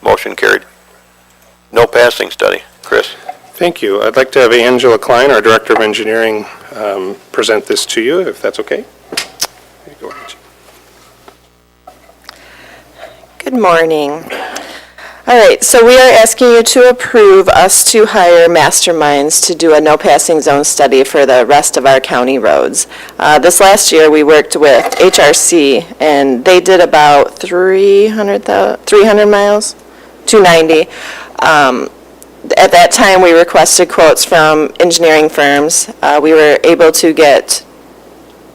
Motion carried. No passing study. Chris? Thank you. I'd like to have Angela Klein, our Director of Engineering, present this to you, if that's okay. There you go, Angie. Good morning. All right, so we are asking you to approve us to hire Masterminds to do a no passing zone study for the rest of our county roads. This last year, we worked with HRC, and they did about 300 miles, 290. At that time, we requested quotes from engineering firms. We were able to get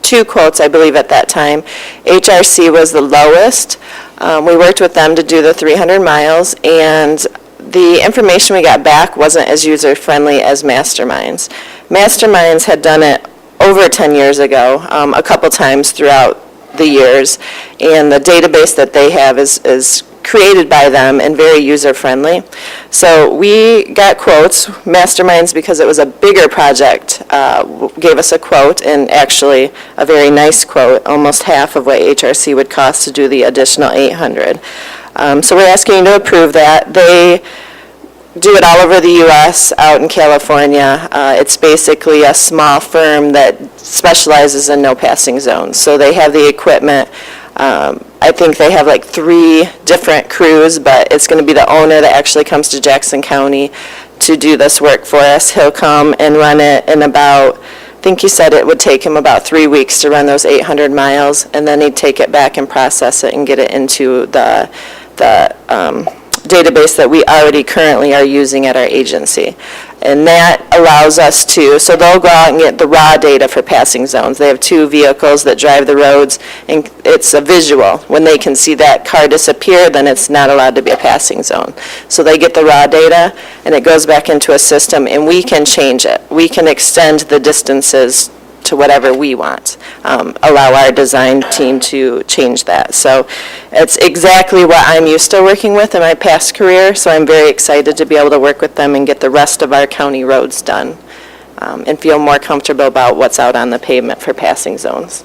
2 quotes, I believe, at that time. HRC was the lowest. We worked with them to do the 300 miles, and the information we got back wasn't as user-friendly as Masterminds. Masterminds had done it over 10 years ago, a couple times throughout the years, and the database that they have is created by them and very user-friendly. So we got quotes. Masterminds, because it was a bigger project, gave us a quote, and actually a very nice quote, almost half of what HRC would cost to do the additional 800. So we're asking you to approve that. They do it all over the U.S., out in California. It's basically a small firm that specializes in no passing zones. So they have the equipment. I think they have like 3 different crews, but it's going to be the owner that actually comes to Jackson County to do this work for us. He'll come and run it in about, I think he said it would take him about 3 weeks to run those 800 miles, and then he'd take it back and process it and get it into the database that we already currently are using at our agency. And that allows us to, so they'll go out and get the raw data for passing zones. They have 2 vehicles that drive the roads, and it's a visual. When they can see that car disappear, then it's not allowed to be a passing zone. So they get the raw data, and it goes back into a system, and we can change it. We can extend the distances to whatever we want, allow our design team to change that. So it's exactly what I'm used to working with in my past career, so I'm very excited to be able to work with them and get the rest of our county roads done, and feel more comfortable about what's out on the pavement for passing zones.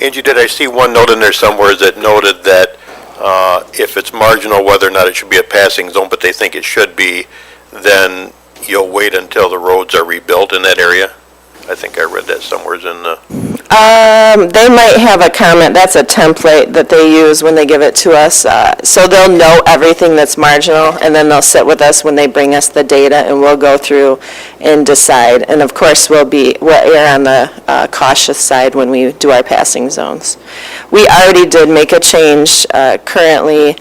Angie, did I see one note in there somewhere that noted that if it's marginal whether or not it should be a passing zone, but they think it should be, then you'll wait until the roads are rebuilt in that area? I think I read that somewhere in the... They might have a comment. That's a template that they use when they give it to us. So they'll know everything that's marginal, and then they'll sit with us when they bring us the data, and we'll go through and decide. And of course, we'll err on the cautious side when we do our passing zones. We already did make a change. Currently,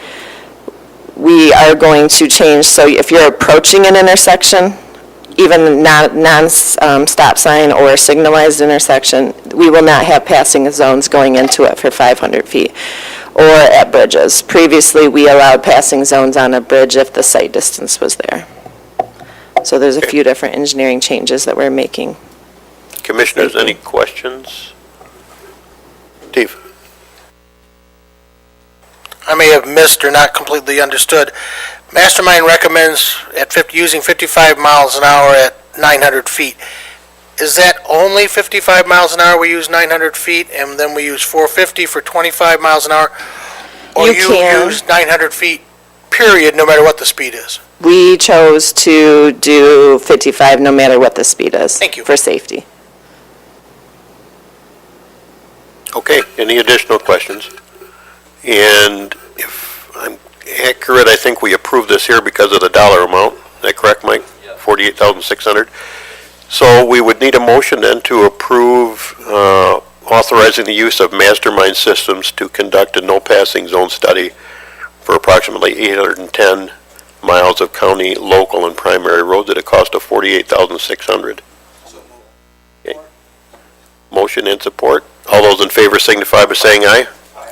we are going to change, so if you're approaching an intersection, even non-stop sign or signalized intersection, we will not have passing zones going into it for 500 feet or at bridges. Previously, we allowed passing zones on a bridge if the sight distance was there. So there's a few different engineering changes that we're making. Commissioners, any questions? Steve? I may have missed or not completely understood. Mastermind recommends using 55 miles an hour at 900 feet. Is that only 55 miles an hour we use 900 feet, and then we use 450 for 25 miles an hour? Or You you can. use 900 feet, period, no matter what the speed is? We chose to do 55 no matter what the speed is. Thank you. For safety. Okay, any additional questions? And if I'm accurate, I think we approved this here because of the dollar amount. Is that correct, Mike? 48,600. So we would need a motion then to approve authorizing the use of Mastermind Systems to conduct a no-passing zone study for approximately 810 miles of county, local, and primary roads at a cost of $48,600. Okay. Motion and support. All those in favor signify by saying aye.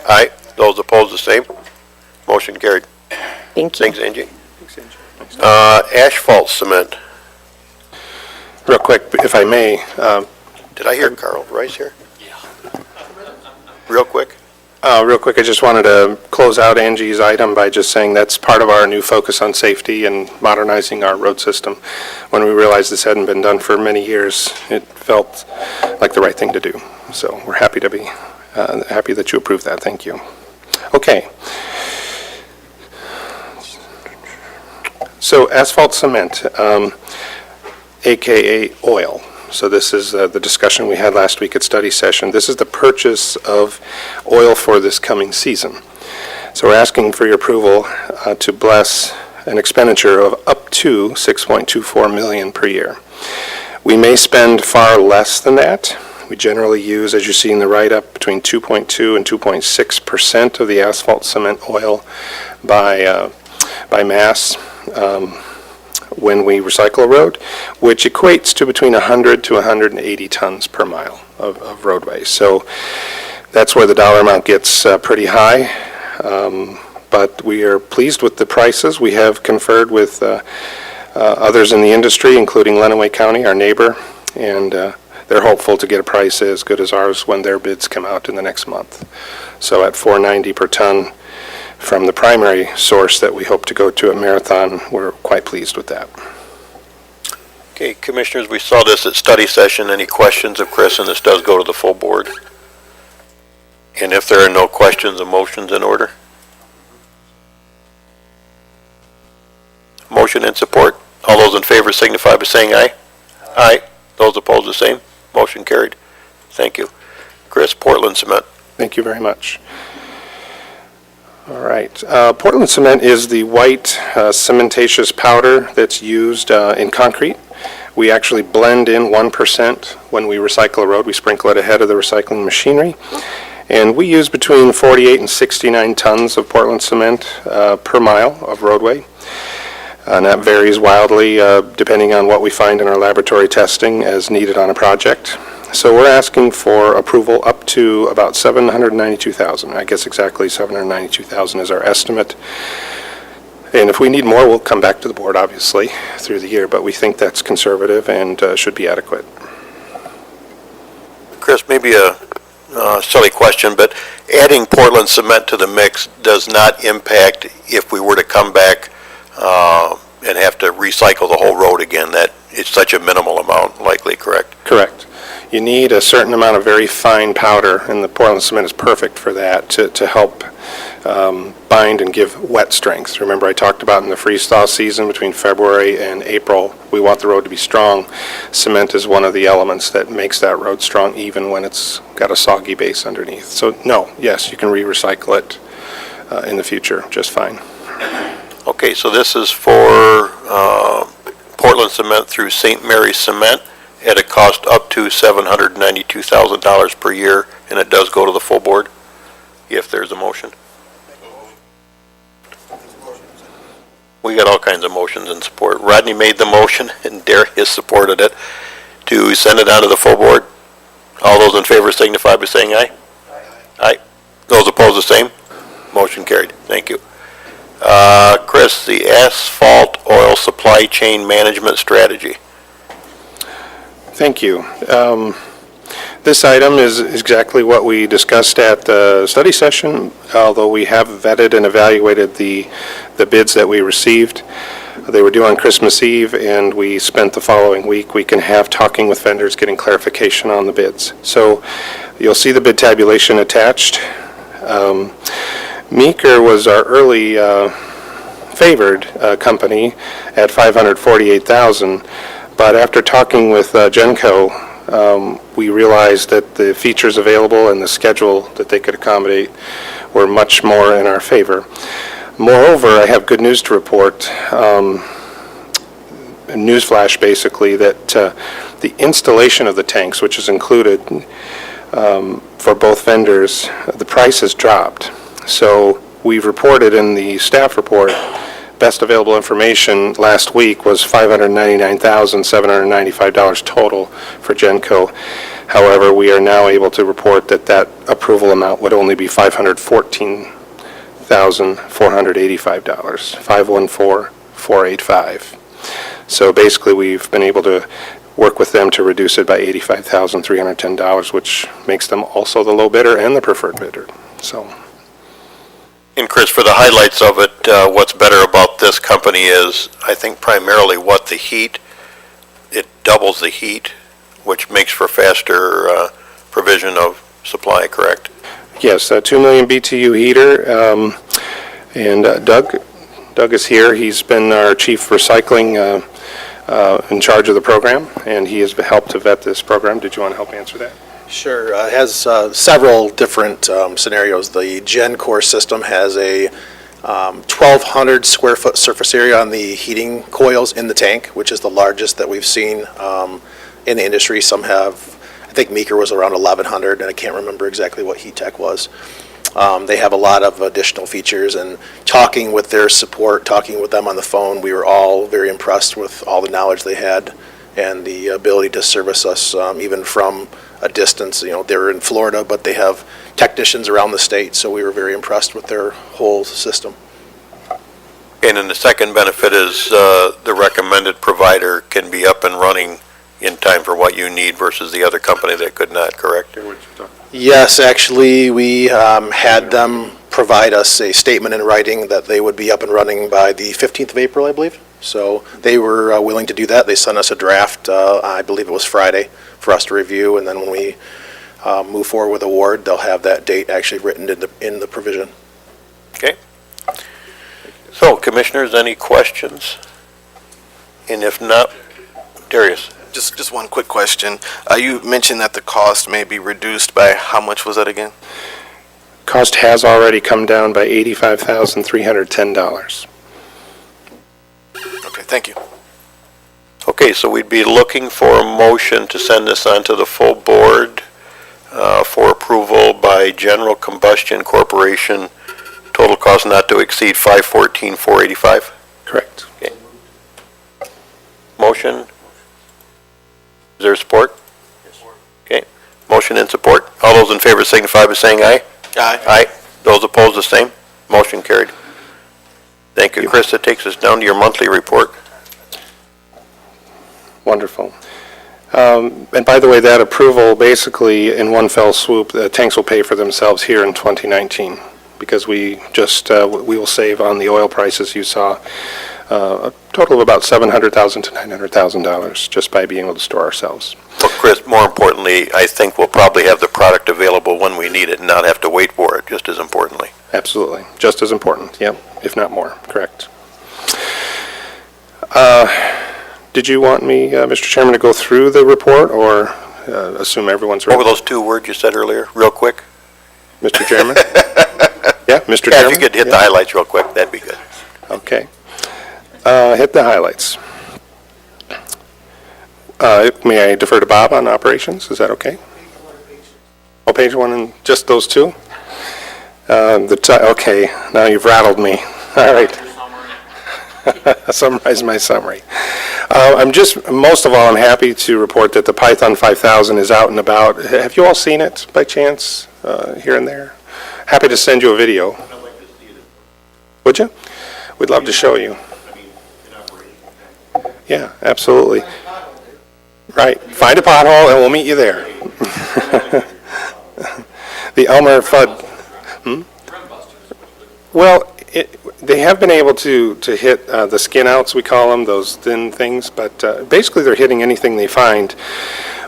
Aye. Those opposed, the same. Motion carried. Thank you. Thanks, Angie. Asphalt cement. Real quick, if I may, Did I hear Carl Rice here? Yeah. Real quick? I just wanted to close out Angie's item by just saying that's part of our new focus on safety and modernizing our road system. When we realized this hadn't been done for many years, it felt like the right thing to do. So we're happy to be, happy that you approved that. Thank you. Okay. So asphalt cement, AKA oil. So this is the discussion we had last week at study session. This is the purchase of oil for this coming season. So we're asking for your approval to bless an expenditure of up to $6.24 million per year. We may spend far less than that. We generally use, as you see in the write-up, between 2.2 and 2.6% of the asphalt cement oil by mass when we recycle a road, which equates to between 100 to 180 tons per mile of roadway. So that's where the dollar amount gets pretty high, but we are pleased with the prices. We have conferred with others in the industry, including Lenawee County, our neighbor, and they're hopeful to get a price as good as ours when their bids come out in the next month. So at $4.90 per ton from the primary source that we hope to go to at Marathon, we're quite pleased with that. Okay, Commissioners, we saw this at study session. Any questions of Chris? And this does go to the full board. And if there are no questions, a motion's in order. Motion and support. All those in favor signify by saying aye. Aye. Those opposed, the same. Motion carried. Thank you. Chris, Portland Cement. Thank you very much. All right. Portland cement is the white cementatious powder that's used in concrete. We actually blend in 1% when we recycle a road. We sprinkle it ahead of the recycling machinery. And we use between 48 and 69 tons of Portland cement per mile of roadway. And that varies wildly depending on what we find in our laboratory testing as needed on a project. So we're asking for approval up to about $792,000. I guess exactly $792,000 is our estimate. And if we need more, we'll come back to the board, obviously, through the year, but we think that's conservative and should be adequate. Chris, maybe a silly question, but adding Portland cement to the mix does not impact if we were to come back and have to recycle the whole road again. That it's such a minimal amount, likely, correct? Correct. You need a certain amount of very fine powder, and the Portland cement is perfect for that, to help bind and give wet strength. Remember, I talked about in the freeze-thaw season between February and April, we want the road to be strong. Cement is one of the elements that makes that road strong even when it's got a soggy base underneath. So no, yes, you can re-recycle it in the future just fine. Okay, so this is for Portland Cement through St. Mary's Cement at a cost up to $792,000 per year, and it does go to the full board, if there's a motion. We got all kinds of motions in support. Rodney made the motion, and Derek has supported it, to send it out to the full board. All those in favor signify by saying aye. Aye. Those opposed, the same. Motion carried. Thank you. Chris, the asphalt oil supply chain management strategy. Thank you. This item is exactly what we discussed at the study session, although we have vetted and evaluated the bids that we received. They were due on Christmas Eve, and we spent the following week and a half talking with vendors, getting clarification on the bids. So you'll see the bid tabulation attached. Meeker was our early favored company at $548,000, but after talking with Genco, we realized that the features available and the schedule that they could accommodate were much more in our favor. Moreover, I have good news to report, a newsflash basically, that the installation of the tanks, which is included for both vendors, the price has dropped. So we've reported in the staff report, best available information last week was $599,795 total for Genco. However, we are now able to report that that approval amount would only be $514,485, $514,485. So basically, we've been able to work with them to reduce it by $85,310, which makes them also the low bidder and the preferred bidder. So. And Chris, for the highlights of it, what's better about this company is, I think primarily what the heat, it doubles the heat, which makes for faster provision of supply, correct? Yes, a 2 million BTU heater, and Doug is here. He's been our chief recycling in charge of the program, and he has helped to vet this program. Did you want to help answer that? Sure. It has several different scenarios. The GenCore system has a 1,200 square foot surface area on the heating coils in the tank, which is the largest that we've seen in the industry. Some have, I think Meeker was around 1,100, and I can't remember exactly what Heat Tech was. They have a lot of additional features, and talking with their support, talking with them on the phone, we were all very impressed with all the knowledge they had and the ability to service us even from a distance. You know, they're in Florida, but they have technicians around the state, so we were very impressed with their whole system. And then the second benefit is the recommended provider can be up and running in time for what you need versus the other company that could not, correct? Yes, actually, we had them provide us a statement in writing that they would be up and running by the 15th of April, I believe. So they were willing to do that. They sent us a draft, I believe it was Friday, for us to review, and then when we move forward with award, they'll have that date actually written in the provision. Okay. So, commissioners, any questions? And if not, Darius. Just one quick question. You mentioned that the cost may be reduced by, how much was that again? Cost has already come down by $85,310. Okay, thank you. Okay, so we'd be looking for a motion to send this on to the full board for approval by General Combustion Corporation. Total cost not to exceed $514,485. Correct. Okay. Motion. Is there support? Okay. Motion and support. All those in favor signify by saying aye. Aye. Aye. Those opposed, the same. Motion carried. Thank you, Chris. That takes us down to your monthly report. Wonderful. And by the way, that approval, basically, in one fell swoop, the tanks will pay for themselves here in 2019, because we will save on the oil prices you saw, a total of about $700,000 to $900,000 just by being able to store ourselves. Well, Chris, more importantly, I think we'll probably have the product available when we need it and not have to wait for it, just as importantly. Absolutely. Just as important, yep, if not more, correct. Did you want me, Mr. Chairman, to go through the report, or assume everyone's ready? What were those two words you said earlier, real quick? Mr. Chairman? Yeah, Mr. Yeah, Chairman? if you could hit the highlights real quick, that'd be good. Okay. Hit the highlights. May I defer to Bob on operations? Is that okay? Oh, page one and just those two? Okay, now you've rattled me. All right. Summarize my summary. Most of all, I'm happy to report that the Python 5000 is out and about. Have you all seen it by chance, here and there? Happy to send you a video. Would you? We'd love to show you. Yeah, absolutely. Right. Find a pothole and we'll meet you there. The Elmer Fudd. Well, they have been able to hit the skin outs, we call them, those thin things, but basically they're hitting anything they find.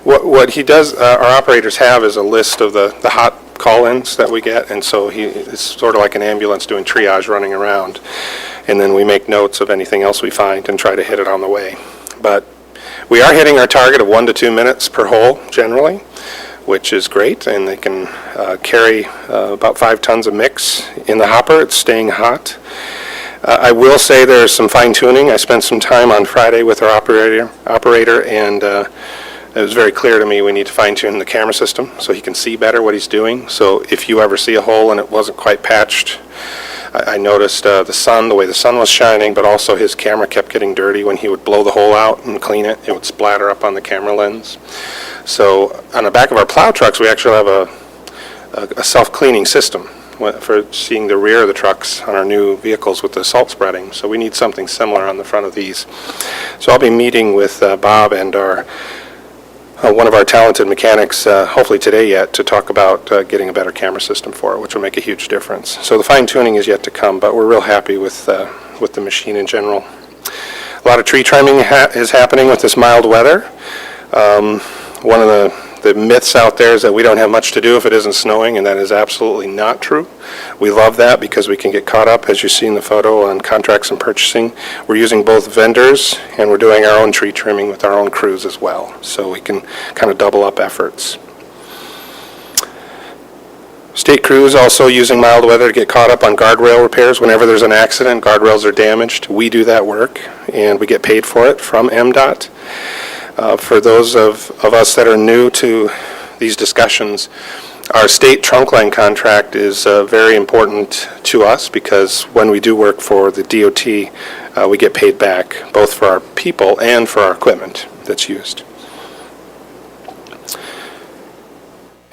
What he does, our operators have is a list of the hot call-ins that we get, and so it's sort of like an ambulance doing triage running around. And then we make notes of anything else we find and try to hit it on the way. But we are hitting our target of 1 to 2 minutes per hole generally, which is great, and they can carry about 5 tons of mix in the hopper. It's staying hot. I will say there's some fine tuning. I spent some time on Friday with our operator, and it was very clear to me we need to fine tune the camera system so he can see better what he's doing. So if you ever see a hole and it wasn't quite patched, I noticed the way the sun was shining, but also his camera kept getting dirty. When he would blow the hole out and clean it, it would splatter up on the camera lens. So on the back of our plow trucks, we actually have a self-cleaning system for seeing the rear of the trucks on our new vehicles with the salt spreading. So we need something similar on the front of these. So I'll be meeting with Bob and one of our talented mechanics, hopefully today yet, to talk about getting a better camera system for it, which will make a huge difference. So the fine-tuning is yet to come, but we're real happy with the machine in general. A lot of tree trimming is happening with this mild weather. One of the myths out there is that we don't have much to do if it isn't snowing, and that is absolutely not true. We love that because we can get caught up, as you see in the photo, on contracts and purchasing. We're using both vendors, and we're doing our own tree trimming with our own crews as well, so we can kind of double up efforts. State crews also using mild weather to get caught up on guardrail repairs. Whenever there's an accident, guardrails are damaged, we do that work, and we get paid for it from MDOT. For those of us that are new to these discussions, our state trunk line contract is very important to us because when we do work for the DOT, we get paid back both for our people and for our equipment that's used.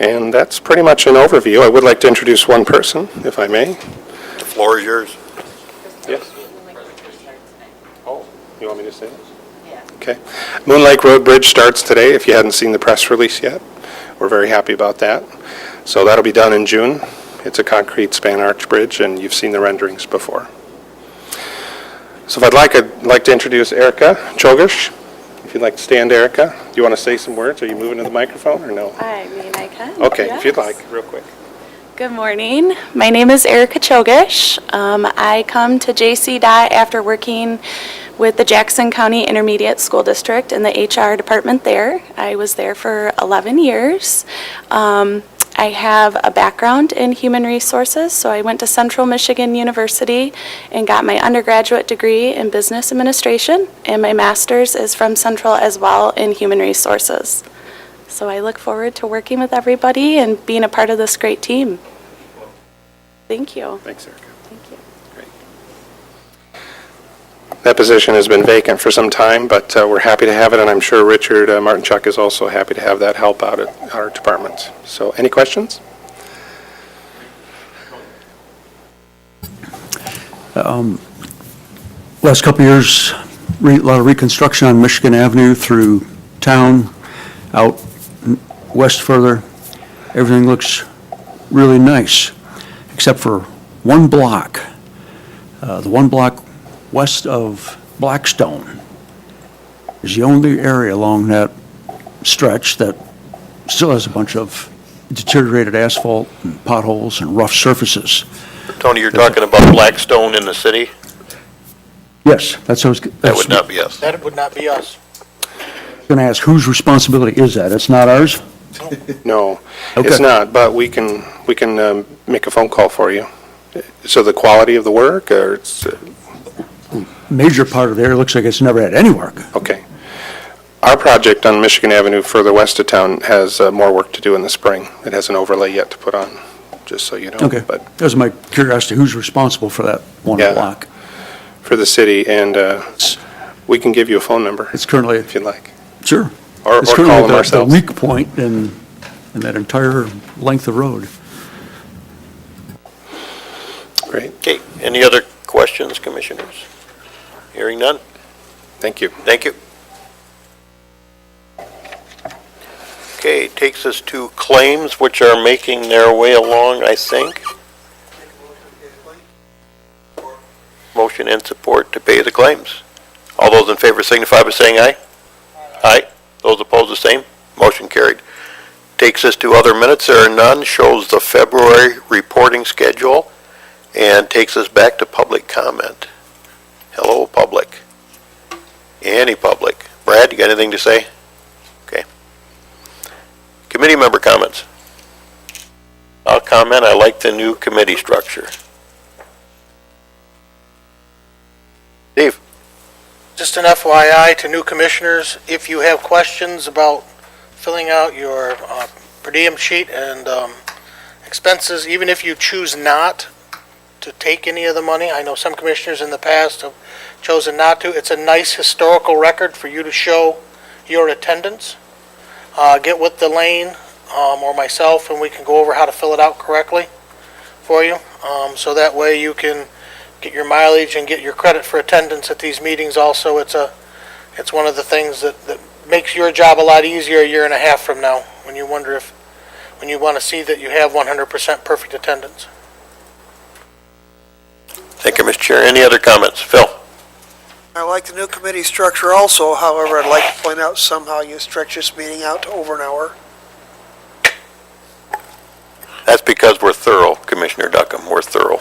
And that's pretty much an overview. I would like to introduce one person, if I may. The floor is yours. Yes. Oh, you want me to say this? Okay. Moon Lake Road Bridge starts today, if you hadn't seen the press release yet. We're very happy about that. So that'll be done in June. It's a concrete span arch bridge, and you've seen the renderings before. So if I'd like to introduce Erica Chogish. If you'd like to stand, Erica. Do you want to say some words? Are you moving to the microphone or no? I mean, I can. Okay, yes. if you'd like, real quick. Good morning. My name is Erica Chogish. I come to JC Dot after working with the Jackson County Intermediate School District in the HR department there. I was there for 11 years. I have a background in human resources, so I went to Central Michigan University and got my undergraduate degree in business administration, and my master's is from Central as well in human resources. So I look forward to working with everybody and being a part of this great team. Thank you. Thanks, Erica. Thank you. That position has been vacant for some time, but we're happy to have it, and I'm sure Richard Martinchuk is also happy to have that help out at our department. So, any questions? Last couple of years, a lot of reconstruction on Michigan Avenue through town, out west further. Everything looks really nice, except for one block. The one block west of Blackstone is the only area along that stretch that still has a bunch of deteriorated asphalt and potholes and rough surfaces. Tony, you're talking about Blackstone in the city? Yes, that's what I was... That would not be us. That would not be us. Going to ask, whose responsibility is that? It's not ours? No, Okay. it's not, but we can make a phone call for you. So the quality of the work, or it's, Major part of the area looks like it's never had any work. okay. Our project on Michigan Avenue further west of town has more work to do in the spring. It has an overlay yet to put on, just so you know. Okay, But that was my curiosity, who's responsible for that one Yeah. block? for the city, and we can give you a phone number It's currently, if you'd like. sure. Or It's call currently them the ourselves. weak point in that entire length of road. Great, Okay, any other questions, commissioners? Hearing none? thank you. Thank you. Okay, takes us to claims, which are making their way along, I think. Motion and support to pay the claims. All those in favor signify by saying aye. Aye. Those opposed, the same. Motion carried. Takes us to other minutes. There are none. Shows the February reporting schedule and takes us back to public comment. Hello, public. Any public. Brad, you got anything to say? Okay. Committee member comments. I'll comment. I like the new committee structure. Steve? Just an FYI to new commissioners, if you have questions about filling out your per diem sheet and expenses, even if you choose not to take any of the money, I know some commissioners in the past have chosen not to, it's a nice historical record for you to show your attendance. Get with Elaine or myself and we can go over how to fill it out correctly for you. So that way you can get your mileage and get your credit for attendance at these meetings also. It's one of the things that makes your job a lot easier a year and a half from now when you want to see that you have 100% perfect attendance. Thank you, Mr. Chair. Any other comments? Phil? I like the new committee structure also, however, I'd like to point out somehow you stretch this meeting out to over an hour. That's because we're thorough, Commissioner Duckham. We're thorough.